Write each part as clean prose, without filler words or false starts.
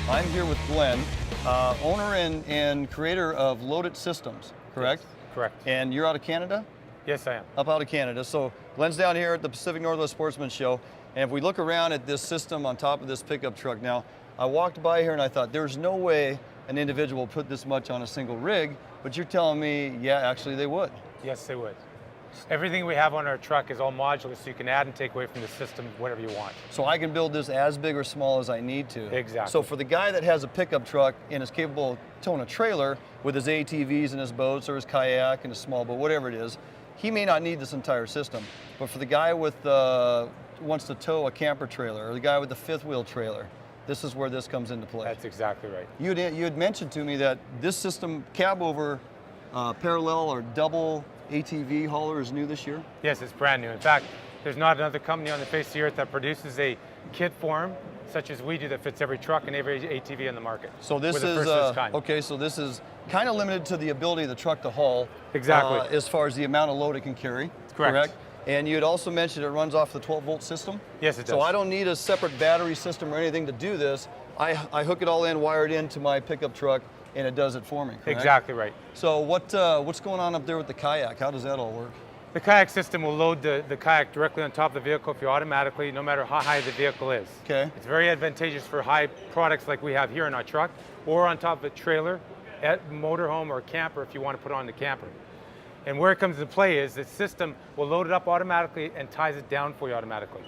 I'm here with Glenn, owner and creator of Loaded Systems, correct? Yes, correct. And you're out of Canada? Yes, I am. Up out of Canada. So Glenn's down here at the Pacific Northwest Sportsman Show, and if we look around at this system on top of this pickup truck now, I walked by here and I thought, there's no way an individual put this much on a single rig, but you're telling me, yeah, actually they would. Yes, they would. Everything we have on our truck is all modular, so you can add and take away from the system whatever you want. So I can build this as big or small as I need to. Exactly. So for the guy that has a pickup truck and is capable of towing a trailer with his ATVs and his boats or his kayak and his small boat, whatever it is, he may not need this entire system. But for the guy with wants to tow a camper trailer or the guy with the fifth wheel trailer, this is where this comes into play. That's exactly right. You had mentioned to me that this system, cab over parallel or double ATV hauler, is new this year? Yes, it's brand new. In fact, there's not another company on the face of the earth that produces a kit form such as we do that fits every truck and every ATV in the market. So this is okay. So this is kind of limited to the ability of the truck to haul. Exactly. As far as the amount of load it can carry. Correct. And you had also mentioned it runs off the 12-volt system. Yes, it does. So I don't need a separate battery system or anything to do this. I hook it all in, wire it into my pickup truck, and it does it for me, correct? Exactly right. So what's going on up there with the kayak? How does that all work? The kayak system will load the kayak directly on top of the vehicle for you automatically, no matter how high the vehicle is. Okay. It's very advantageous for high products like we have here in our truck, or on top of a trailer, at motorhome or camper if you want to put it on the camper. And where it comes into play is the system will load it up automatically and ties it down for you automatically.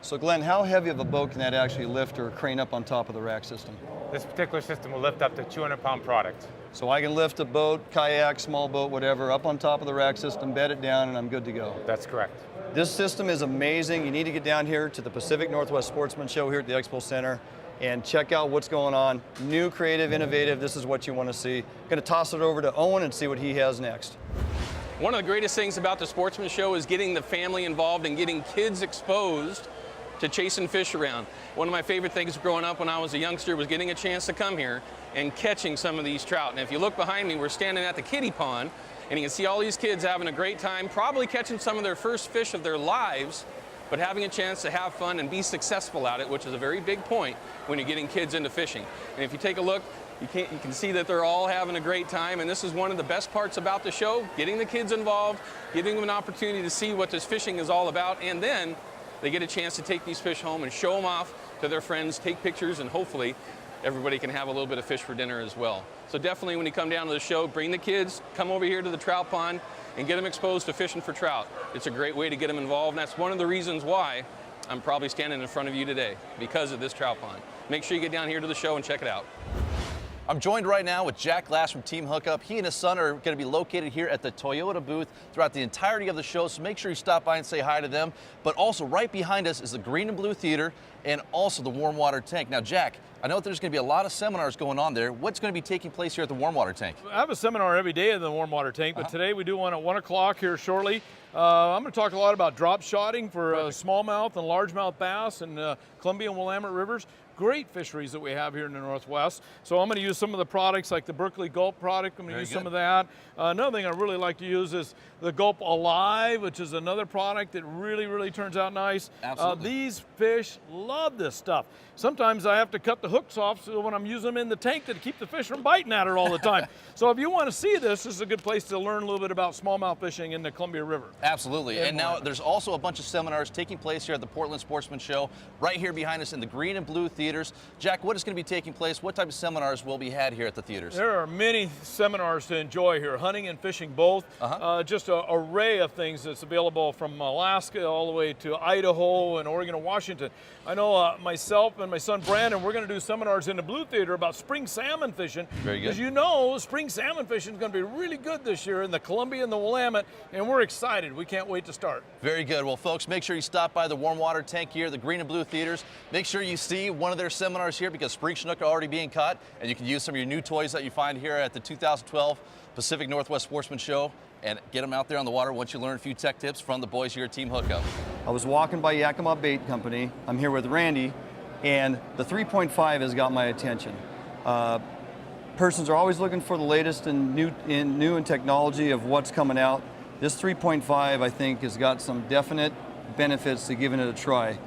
So Glenn, how heavy of a boat can that actually lift or crane up on top of the rack system? This particular system will lift up to 200-pound product. So I can lift a boat, kayak, small boat, whatever, up on top of the rack system, bed it down, and I'm good to go. That's correct. This system is amazing. You need to get down here to the Pacific Northwest Sportsman Show here at the Expo Center and check out what's going on. New, creative, innovative, this is what you want to see. Gonna toss it over to Owen and see what he has next. One of the greatest things about the Sportsman Show is getting the family involved and getting kids exposed to chasing fish around. One of my favorite things growing up when I was a youngster was getting a chance to come here and catching some of these trout. And if you look behind me, we're standing at the kiddie pond, and you can see all these kids having a great time, probably catching some of their first fish of their lives, but having a chance to have fun and be successful at it, which is a very big point when you're getting kids into fishing. And if you take a look, you can see that they're all having a great time, and this is one of the best parts about the show, getting the kids involved, giving them an opportunity to see what this fishing is all about, and then they get a chance to take these fish home and show them off to their friends, take pictures, and hopefully everybody can have a little bit of fish for dinner as well. So definitely when you come down to the show, bring the kids, come over here to the trout pond and get them exposed to fishing for trout. It's a great way to get them involved, and that's one of the reasons why I'm probably standing in front of you today, because of this trout pond. Make sure you get down here to the show and check it out. I'm joined right now with Jack Glass from Team Hookup. He and his son are going to be located here at the Toyota booth throughout the entirety of the show, so make sure you stop by and say hi to them. But also right behind us is the Green and Blue Theater and also the Warm Water Tank. Now, Jack, I know that there's going to be a lot of seminars going on there. What's going to be taking place here at the Warm Water Tank? I have a seminar every day in the Warm Water Tank, but today we do one at 1 o'clock here shortly. I'm going to talk a lot about drop shotting for smallmouth and largemouth bass in Columbia and Willamette rivers. Great fisheries that we have here in the Northwest. So I'm going to use some of the products like the Berkeley Gulp product. I'm going to use some of that. Another thing I really like to use is the Gulp Alive, which is another product that really turns out nice. Absolutely. These fish love this stuff. Sometimes I have to cut the hooks off so when I'm using them in the tank to keep the fish from biting at it all the time. So if you want to see this is a good place to learn a little bit about smallmouth fishing in the Columbia River. Absolutely. And now there's also a bunch of seminars taking place here at the Portland Sportsman Show, right here behind us in the Green and Blue Theaters. Jack, what is going to be taking place? What type of seminars will be had here at the theaters? There are many seminars to enjoy here, hunting and fishing both. Just an array of things that's available from Alaska all the way to Idaho and Oregon and Washington. I know myself and my son Brandon, we're going to do seminars in the Blue Theater about spring salmon fishing. Very good. As you know, spring salmon fishing is going to be really good this year in the Columbia and the Willamette, and we're excited. We can't wait to start. Very good. Well, folks, make sure you stop by the Warm Water Tank here, the Green and Blue Theaters. Make sure you see one of their seminars here because spring snook are already being caught, and you can use some of your new toys that you find here at the 2012 Pacific Northwest Sportsman Show and get them out there on the water once you learn a few tech tips from the boys here at Team Hookup. I was walking by Yakima Bait Company. I'm here with Randy, and the 3.5 has got my attention. Persons are always looking for the latest and new in technology of what's coming out. This 3.5, I think, has got some definite benefits to giving it a try.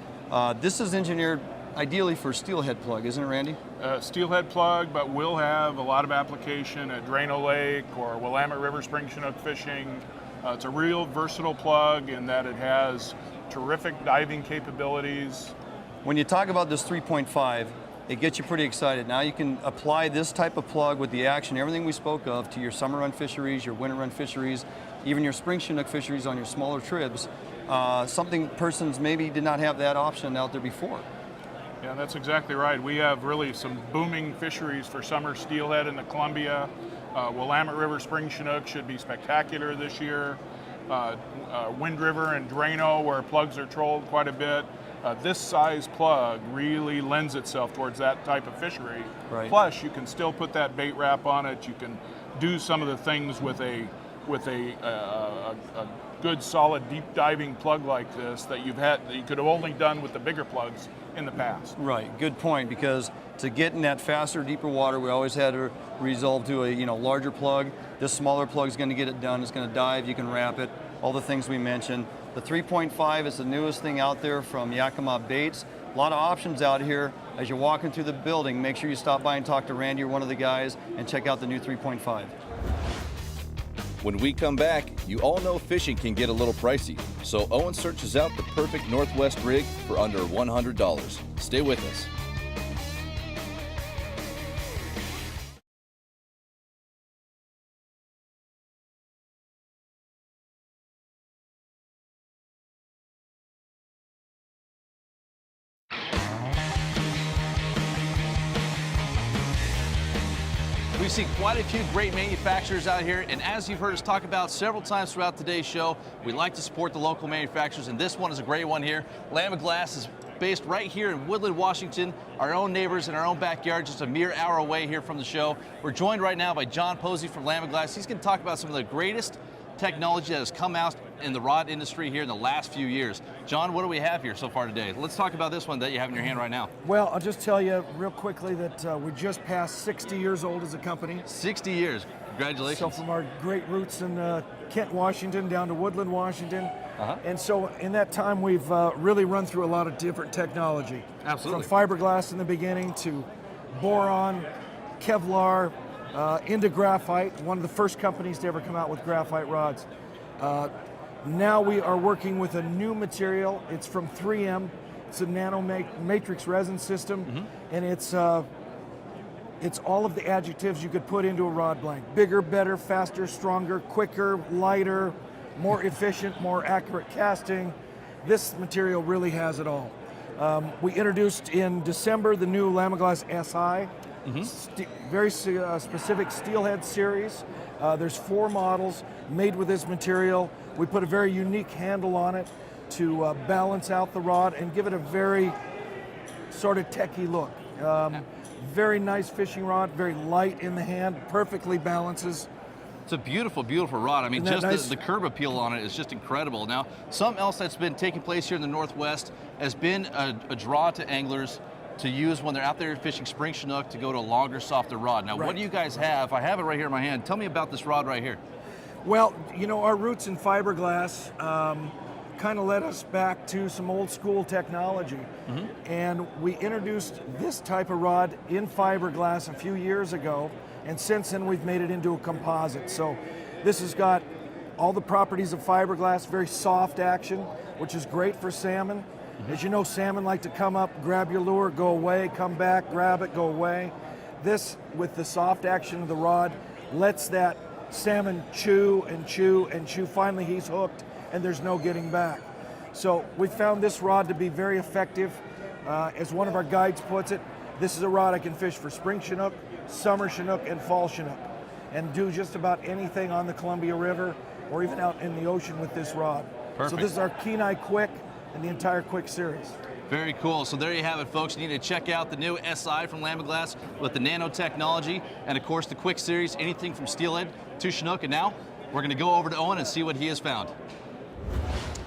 This is engineered ideally for steelhead plug, isn't it, Randy? Steelhead plug, but we'll have a lot of application at Drano Lake or Willamette River spring Chinook fishing. It's a real versatile plug in that it has terrific diving capabilities. When you talk about this 3.5, it gets you pretty excited. Now you can apply this type of plug with the action, everything we spoke of, to your summer run fisheries, your winter run fisheries, even your spring Chinook fisheries on your smaller tribs. Something persons maybe did not have that option out there before. Yeah, that's exactly right. We have really some booming fisheries for summer steelhead in the Columbia. Willamette River spring Chinook should be spectacular this year. Wind River and Drano, where plugs are trolled quite a bit. This size plug really lends itself towards that type of fishery. Right. Plus, you can still put that bait wrap on it. You can do some of the things with a good, solid, deep diving plug like this that you could have only done with the bigger plugs in the past. Right, good point, because to get in that faster, deeper water, we always had to resolve to a larger plug. This smaller plug is going to get it done. It's going to dive, you can wrap it, all the things we mentioned. The 3.5 is the newest thing out there from Yakima Baits. A lot of options out here. As you're walking through the building, make sure you stop by and talk to Randy or one of the guys and check out the new 3.5. When we come back, you all know fishing can get a little pricey, so Owen searches out the perfect Northwest rig for under $100. Stay with us. We've seen quite a few great manufacturers out here, and as you've heard us talk about several times throughout today's show, we like to support the local manufacturers, and this one is a great one here. LAMIGLAS is based right here in Woodland, Washington, our own neighbors in our own backyard, just a mere hour away here from the show. We're joined right now by John POSEY from LAMIGLAS. He's going to talk about some of the greatest technology that has come out in the rod industry here in the last few years. John, what do we have here so far today? Let's talk about this one that you have in your hand right now. Well, I'll just tell you real quickly that we just passed 60 years old as a company. 60 years. Congratulations. So from our great roots in Kent, Washington, down to Woodland, Washington. And so in that time, we've really run through a lot of different technology. Absolutely. From fiberglass in the beginning to boron, Kevlar, into graphite, one of the first companies to ever come out with graphite rods. Now we are working with a new material. It's from 3M. It's a nano matrix resin system, and it's all of the adjectives you could put into a rod blank. Bigger, better, faster, stronger, quicker, lighter, more efficient, more accurate casting. This material really has it all. We introduced in December the new LAMIGLAS SI. Very specific steelhead series. There's 4 models made with this material. We put a very unique handle on it to balance out the rod and give it a very sort of techie look. Very nice fishing rod, very light in the hand, perfectly balances. It's a beautiful, beautiful rod. I mean, just nice? the curb appeal on it is just incredible. Now, something else that's been taking place here in the Northwest has been a draw to anglers to use when they're out there fishing spring Chinook to go to a longer, softer rod. Now, what do you guys have? I have it right here in my hand. Tell me about this rod right here. Well, our roots in fiberglass kind of led us back to some old school technology. And we introduced this type of rod in fiberglass a few years ago, and since then we've made it into a composite. So this has got all the properties of fiberglass, very soft action, which is great for salmon. As you know, salmon like to come up, grab your lure, go away, come back, grab it, go away. This, with the soft action of the rod, lets that salmon chew and chew and chew. Finally, he's hooked, and there's no getting back. So we found this rod to be very effective. As one of our guides puts it, this is a rod I can fish for spring Chinook, summer Chinook, and fall Chinook, and do just about anything on the Columbia River or even out in the ocean with this rod. Perfect. So this is our Kenai Quick and the entire Quick series. Very cool. So there you have it, folks. You need to check out the new SI from LAMIGLAS with the nanotechnology and, of course, the Quick series, anything from steelhead to Chinook. And now we're going to go over to Owen and see what he has found.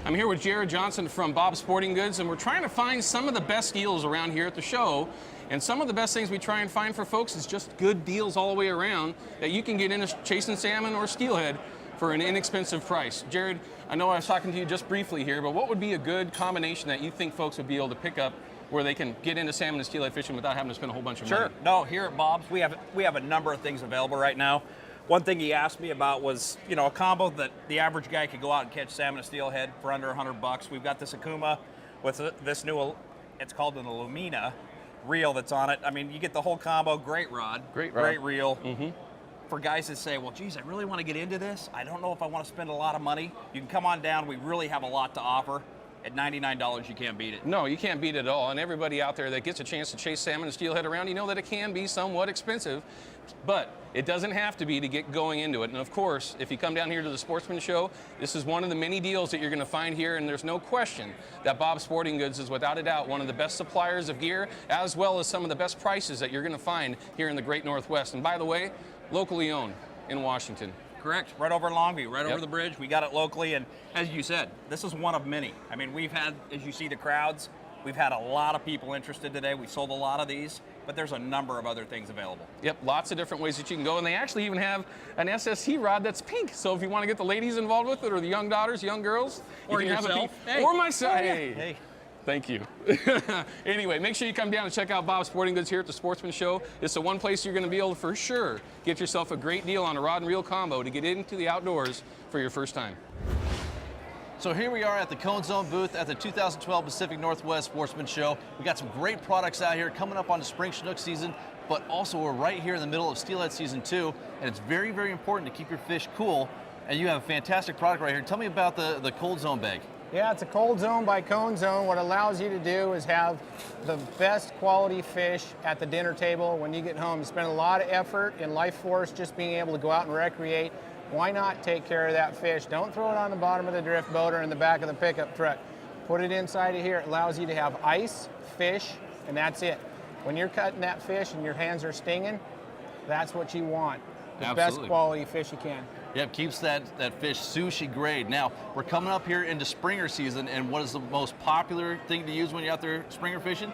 I'm here with Jared Johnson from Bob's Sporting Goods, and we're trying to find some of the best deals around here at the show. And some of the best things we try and find for folks is just good deals all the way around that you can get into chasing salmon or steelhead for an inexpensive price. Jared, I know I was talking to you just briefly here, but what would be a good combination that you think folks would be able to pick up where they can get into salmon and steelhead fishing without having to spend a whole bunch of Sure. money? No, here at Bob's, we have a number of things available right now. One thing he asked me about was, you know, a combo that the average guy could go out and catch salmon and steelhead for under $100. We've got this Akuma with this new, it's called an Alumina reel that's on it. I mean, you get the whole combo. Great rod, Great rod. great reel. For guys that say, well, geez, I really want to get into this. I don't know if I want to spend a lot of money. You can come on down. We really have a lot to offer. At $99, you can't beat it. No, you can't beat it at all. And everybody out there that gets a chance to chase salmon and steelhead around, you know that it can be somewhat expensive, but it doesn't have to be to get going into it. And of course, if you come down here to the Sportsman Show, this is one of the many deals that you're going to find here, and there's no question that Bob's Sporting Goods is without a doubt one of the best suppliers of gear, as well as some of the best prices that you're going to find here in the Great Northwest. And by the way, locally owned in Washington. Correct. Right over in Longview, right Yep. over the bridge. We got it locally, and as you said, this is one of many. I mean, we've had, as you see the crowds, we've had a lot of people interested today. We sold a lot of these, but there's a number of other things available. Yep, lots of different ways that you can go, and they actually even have an SSC rod that's pink. So if you want to get the ladies involved with it, or the young daughters, young girls, Or you can have it yourself. pink. Hey. Or myself. Oh, yeah. Hey. Hey. Thank you. Anyway, make sure you come down and check out Bob's Sporting Goods here at the Sportsman Show. It's the one place you're going to be able to, for sure, get yourself a great deal on a rod and reel combo to get into the outdoors for your first time. So here we are at the Cone Zone booth at the 2012 Pacific Northwest Sportsman Show. We got some great products out here coming up on the spring Chinook season, but also we're right here in the middle of steelhead season 2, and it's very, very important to keep your fish cool. And you have a fantastic product right here. Tell me about the Cold Zone bag. Yeah, it's a cold zone by cone zone. What it allows you to do is have the best quality fish at the dinner table when you get home. You spend a lot of effort in life force just being able to go out and recreate. Why not take care of that fish? Don't throw it on the bottom of the drift boat or in the back of the pickup truck. Put it inside of here. It allows you to have ice, fish, and that's it. When you're cutting that fish and your hands are stinging, that's what you want. The best quality fish you can. Yep, keeps that fish sushi grade. Now, we're coming up here into Springer season, and what is the most popular thing to use when you're out there Springer fishing?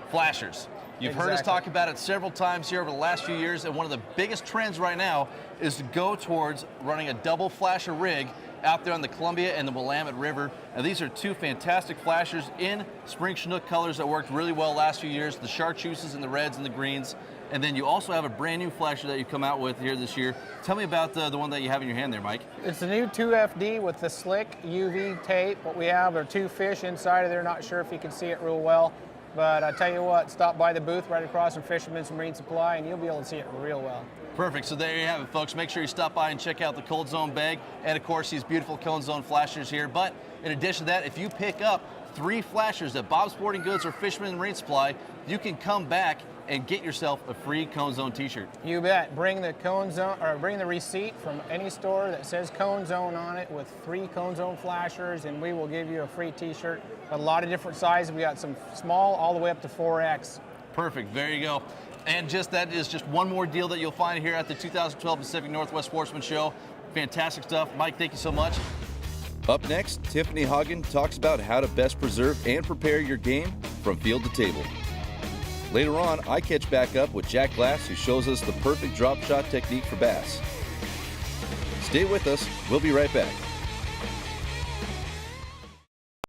Flashers. You've heard us talk about it several times here over the last few years, and one of the biggest trends right now is to go towards running a double flasher rig out there on the Columbia and the Willamette River. And these are two fantastic flashers in spring Chinook colors that worked really well last few years, the chartreuses and the reds and the greens. And then you also have a brand new flasher that you've come out with here this year. Tell me about the one that you have in your hand there, Mike. It's the new 2FD with the slick UV tape. What we have are two fish inside of there. Not sure if you can see it real well, but I tell you what, stop by the booth right across from Fisherman's Marine Supply and you'll be able to see it real well. Perfect. So there you have it, folks. Make sure you stop by and check out the Cold Zone bag and, of course, these beautiful Cone Zone flashers here. But in addition to that, if you pick up 3 flashers at Bob's Sporting Goods or Fisherman's Marine Supply, you can come back and get yourself a free Cone Zone t-shirt. You bet. Bring the Cone Zone, or bring the receipt from any store that says Cone Zone on it with 3 Cone Zone flashers, and we will give you a free t-shirt. A lot of different sizes. We got some small all the way up to 4X. Perfect. There you go. And that is just one more deal that you'll find here at the 2012 Pacific Northwest Sportsman Show. Fantastic stuff. Mike, thank you so much. Up next, Tiffany Hagen talks about how to best preserve and prepare your game from field to table. Later on, I catch back up with Jack Glass, who shows us the perfect drop shot technique for bass. Stay with us. We'll be right back.